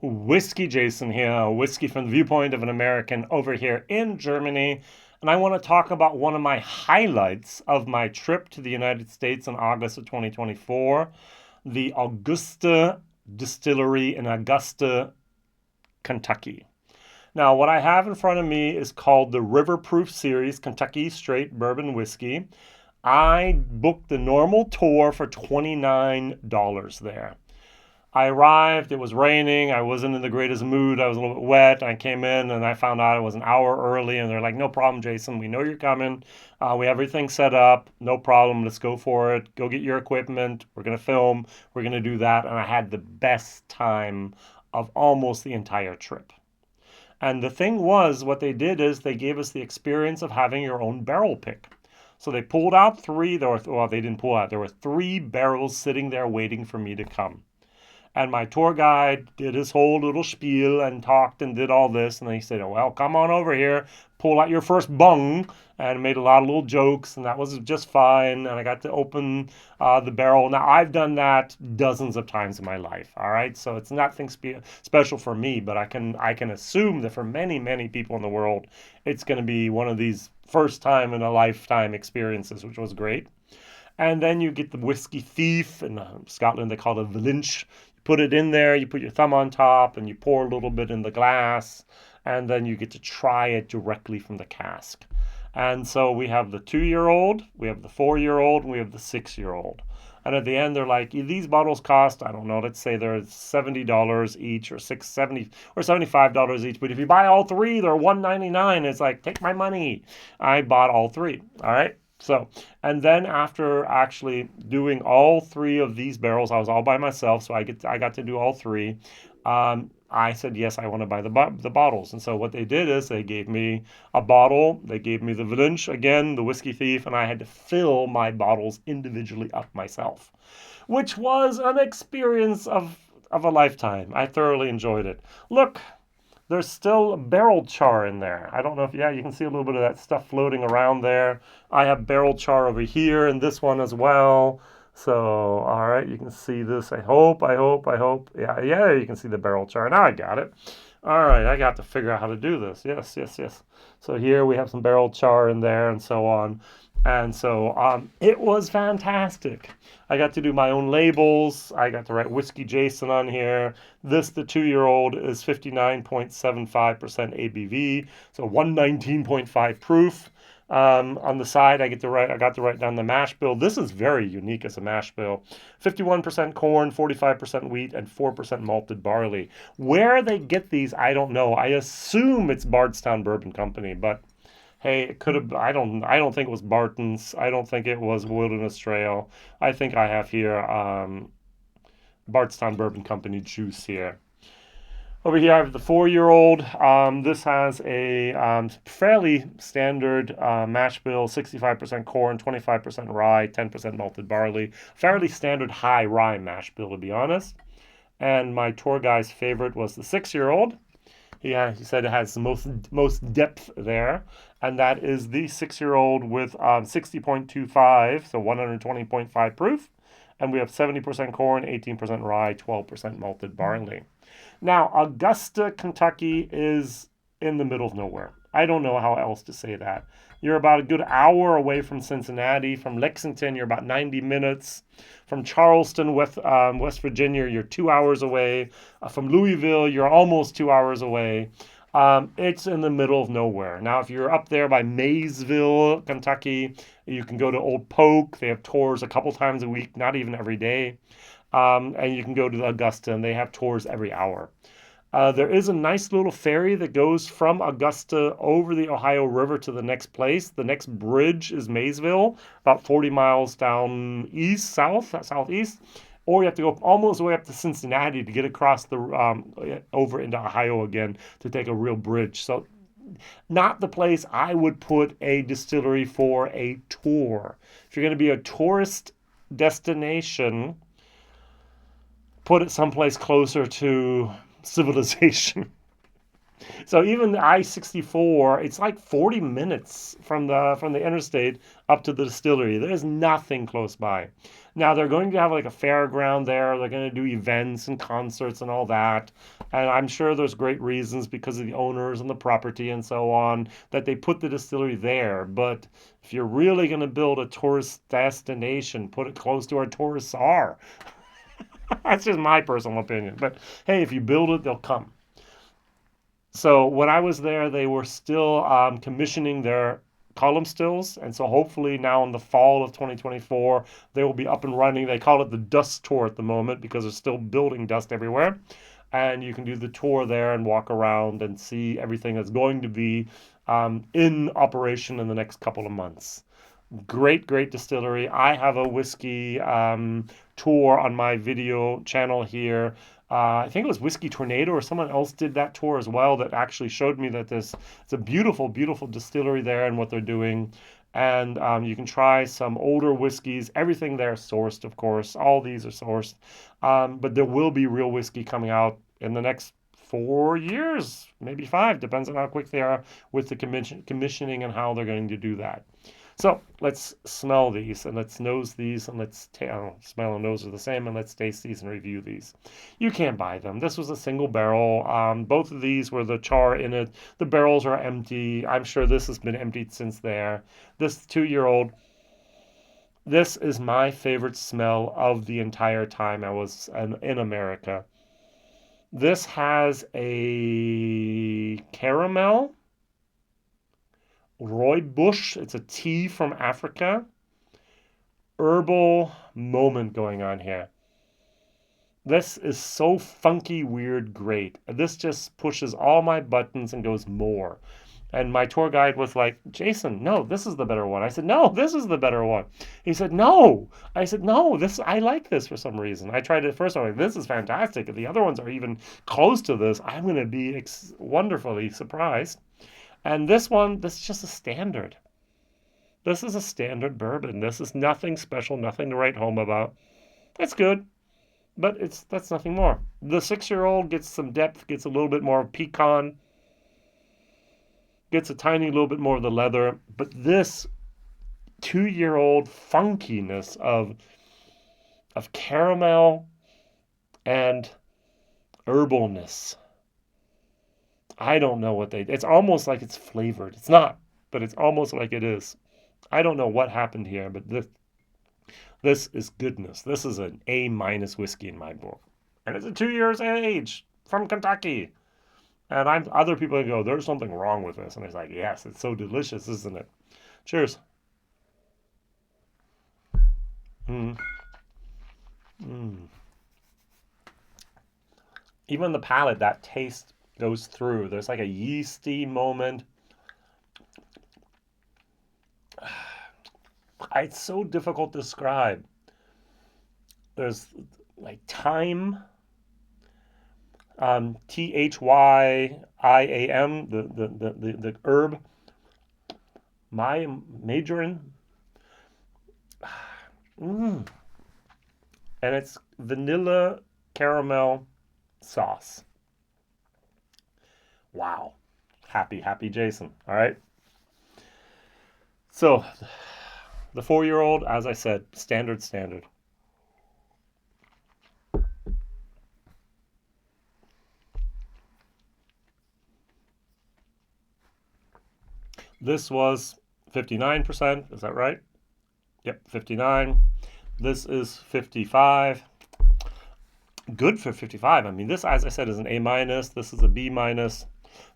WhiskyJason here, whiskey from the viewpoint of an American over here in Germany. And I want to talk about one of my highlights of my trip to the United States in August of 2024, the Augusta Distillery in Augusta, Kentucky. Now, what I have in front of me is called the River Proof Series Kentucky Straight Bourbon Whiskey. I booked the normal tour for $29 there. I arrived, it was raining, I wasn't in the greatest mood, I was a little bit wet. I came in and I found out it was an hour early, and they're like, no problem, Jason, we know you're coming. We have everything set up, no problem, let's go for it. Go get your equipment, we're going to film, we're going to do that. And I had the best time of almost the entire trip. And the thing was, what they did is they gave us the experience of having your own barrel pick. So they pulled out three, well, they didn't pull out, there were three barrels sitting there waiting for me to come. And my tour guide did his whole little spiel and talked and did all this. And then he said, oh, well, come on over here, pull out your first bung, and made a lot of little jokes. And that was just fine. And I got to open the barrel. Now, I've done that dozens of times in my life. All right. So it's nothing special for me, but I can assume that for many, many people in the world, it's going to be one of these first time in a lifetime experiences, which was great. And then you get the whiskey thief. In Scotland, they call it the lynch. Put it in there, you put your thumb on top, and you pour a little bit in the glass, and then you get to try it directly from the cask. And so we have the 2-year-old, we have the 4-year-old, and we have the 6-year-old. And at the end, they're like, these bottles cost, I don't know, let's say they're $70 each, or $70 or $75 each. But if you buy all three, they're $199. It's like, take my money. I bought all three. All right. So, and then after actually doing all three of these barrels, I was all by myself, so I got to do all three. I said, yes, I want to buy the bottles. And so what they did is they gave me a bottle, they gave me the Village, again, the whiskey thief, and I had to fill my bottles individually up myself, which was an experience of a lifetime. I thoroughly enjoyed it. Look, there's still barrel char in there. I don't know if, yeah, you can see a little bit of that stuff floating around there. I have barrel char over here in this one as well. So, all right, you can see this. I hope. Yeah, you can see the barrel char. Now I got it. All right, I got to figure out how to do this. Yes. So here we have some barrel char in there and so on. And so it was fantastic. I got to do my own labels. I got to write WhiskyJason on here. The 2-year-old is 59.75% ABV, so 119.5 proof. On the side, I got to write down the mash bill. This is very unique as a mash bill. 51% corn, 45% wheat, and 4% malted barley. Where they get these, I don't know. I assume it's Bardstown Bourbon Company, but hey, it could have. I don't think it was Barton's. I don't think it was Wilderness Trail. I think I have here Bardstown Bourbon Company juice here. Over here, I have the 4-year-old. This has a fairly standard mash bill: 65% corn, 25% rye, 10% malted barley. Fairly standard high rye mash bill, to be honest. And my tour guide's favorite was the 6-year-old. Yeah, he said it has the most depth there, and that is the 6-year-old with 60.25, so 120.5 proof, and we have 70% corn, 18% rye, 12% malted barley. Now, Augusta, Kentucky is in the middle of nowhere. I don't know how else to say that. You're about a good hour away from Cincinnati. From Lexington, you're about 90 minutes. From Charleston, West Virginia, you're 2 hours away. From Louisville, you're almost 2 hours away. It's in the middle of nowhere. Now, if you're up there by Maysville, Kentucky, you can go to Old Poke. They have tours a couple times a week, not even every day. And you can go to Augusta, and they have tours every hour. There is a nice little ferry that goes from Augusta over the Ohio River to the next place. The next bridge is Maysville, about 40 miles down southeast. Or you have to go almost the way up to Cincinnati to get across over into Ohio again to take a real bridge. So not the place I would put a distillery for a tour. If you're going to be a tourist destination, put it someplace closer to civilization. So even the I-64, it's like 40 minutes from the interstate up to the distillery. There's nothing close by. Now they're going to have like a fairground there. They're going to do events and concerts and all that. And I'm sure there's great reasons because of the owners and the property and so on that they put the distillery there. But if you're really going to build a tourist destination, put it close to where tourists are. That's just my personal opinion. But hey, if you build it, they'll come. So when I was there, they were still commissioning their column stills, and so hopefully now in the fall of 2024 they will be up and running. They call it the dust tour at the moment because they're still building dust everywhere, and you can do the tour there and walk around and see everything that's going to be in operation in the next couple of months. Great, great distillery. I have a whiskey tour on my video channel here. I think it was Whiskey Tornado or someone else did that tour as well that actually showed me that it's a beautiful, beautiful distillery there and what they're doing. And you can try some older whiskeys. Everything there is sourced, of course. All these are sourced. But there will be real whiskey coming out in the next 4 years, maybe 5, depends on how quick they are with the commissioning and how they're going to do that. So let's smell these and let's nose these and let's smell and nose are the same, and let's taste these and review these. You can't buy them. This was a single barrel. Both of these were the char in it. The barrels are empty. I'm sure this has been emptied since there. This 2-year-old, this is my favorite smell of the entire time I was in America. This has a caramel, rooibos, it's a tea from Africa, herbal moment going on here. This is so funky, weird, great. This just pushes all my buttons and goes more. And my tour guide was like, Jason, no, this is the better one. I said, no, this is the better one. He said, no. I said, no, I like this for some reason. I tried it first. I'm like, this is fantastic. If the other ones are even close to this, I'm going to be wonderfully surprised. And this one, this is just a standard. This is a standard bourbon. This is nothing special, nothing to write home about. It's good, but that's nothing more. The 6-year-old gets some depth, gets a little bit more pecan, gets a tiny little bit more of the leather. But this 2-year-old funkiness of caramel and herbalness. I don't know what it's almost like it's flavored. It's not, but it's almost like it is. I don't know what happened here, but this is goodness. This is an A- whiskey in my book. And it's a 2 years age from Kentucky. And other people go, there's something wrong with this. And it's like, yes, it's so delicious, isn't it? Cheers. Mm. Mm. Even the palate, that taste goes through. There's like a yeasty moment. It's so difficult to describe. There's like thyme, THYIAM, the herb. My majorin. And it's vanilla caramel sauce. Wow. Happy Jason. All right. So the 4-year-old, as I said, standard. This was 59%. Is that right? Yep, 59. This is 55. Good for 55. I mean, this, as I said, is an A-. This is a B-.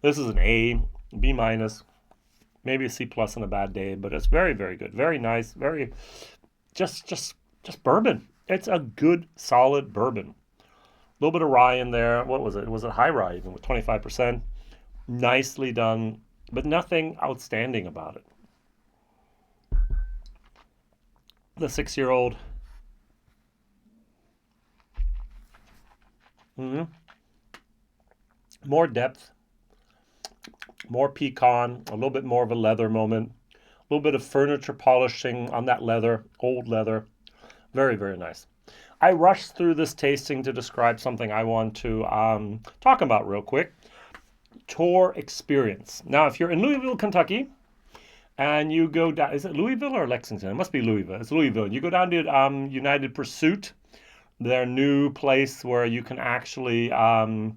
This is an A, B-, maybe a C+ on a bad day, but it's very, very good. Very nice. Very, just bourbon. It's a good, solid bourbon. A little bit of rye in there. What was it? Was it high rye even with 25%? Nicely done, but nothing outstanding about it. The 6-year-old. More depth, more pecan, a little bit more of a leather moment, a little bit of furniture polishing on that leather, old leather. Very, very nice. I rushed through this tasting to describe something I want to talk about real quick. tour experience. Now, if you're in Louisville, Kentucky, and you go down, is it Louisville or Lexington? It must be Louisville. It's Louisville. You go down to United Pursuit, their new place where you can actually, it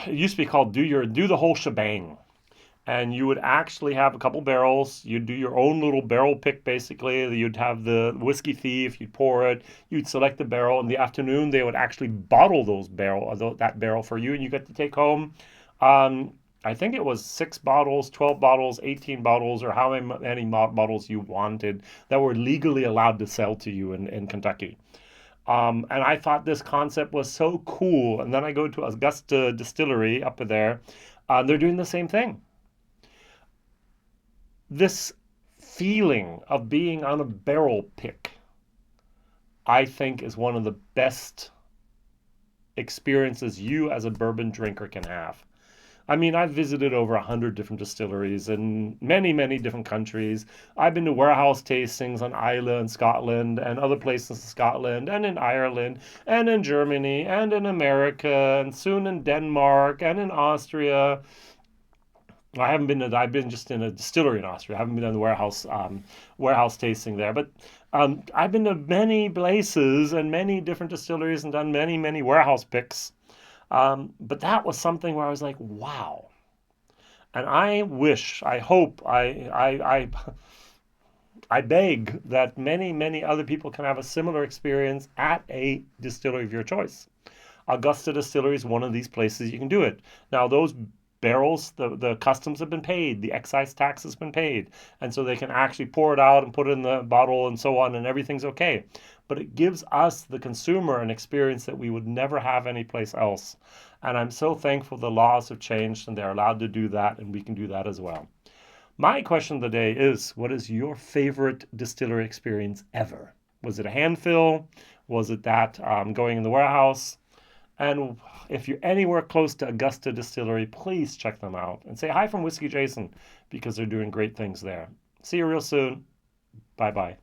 used to be called do the whole shebang. And you would actually have a couple barrels. You'd do your own little barrel pick, basically. You'd have the whiskey thief. You'd pour it. You'd select the barrel. In the afternoon, they would actually bottle that barrel for you, and you get to take home. I think it was 6 bottles, 12 bottles, 18 bottles, or how many bottles you wanted that were legally allowed to sell to you in Kentucky. And I thought this concept was so cool. And then I go to Augusta Distillery up there. They're doing the same thing. This feeling of being on a barrel pick, I think, is one of the best experiences you as a bourbon drinker can have. I mean, I've visited over 100 different distilleries in many, many different countries. I've been to warehouse tastings on Islay in Scotland and other places in Scotland and in Ireland and in Germany and in America and soon in Denmark and in Austria. I've been just in a distillery in Austria. I haven't been in the warehouse tasting there. But I've been to many places and many different distilleries and done many, many warehouse picks. But that was something where I was like, wow. And I wish, I hope, I beg that many, many other people can have a similar experience at a distillery of your choice. Augusta Distillery is one of these places you can do it. Now, those barrels, the customs have been paid, the excise tax has been paid, and so they can actually pour it out and put it in the bottle and so on, and everything's okay. But it gives us, the consumer, an experience that we would never have anyplace else. And I'm so thankful the laws have changed and they're allowed to do that, and we can do that as well. My question of the day is, what is your favorite distillery experience ever? Was it a hand fill? Was it that going in the warehouse? And if you're anywhere close to Augusta Distillery, please check them out and say hi from Whiskey Jason, because they're doing great things there. See you real soon. Bye-bye.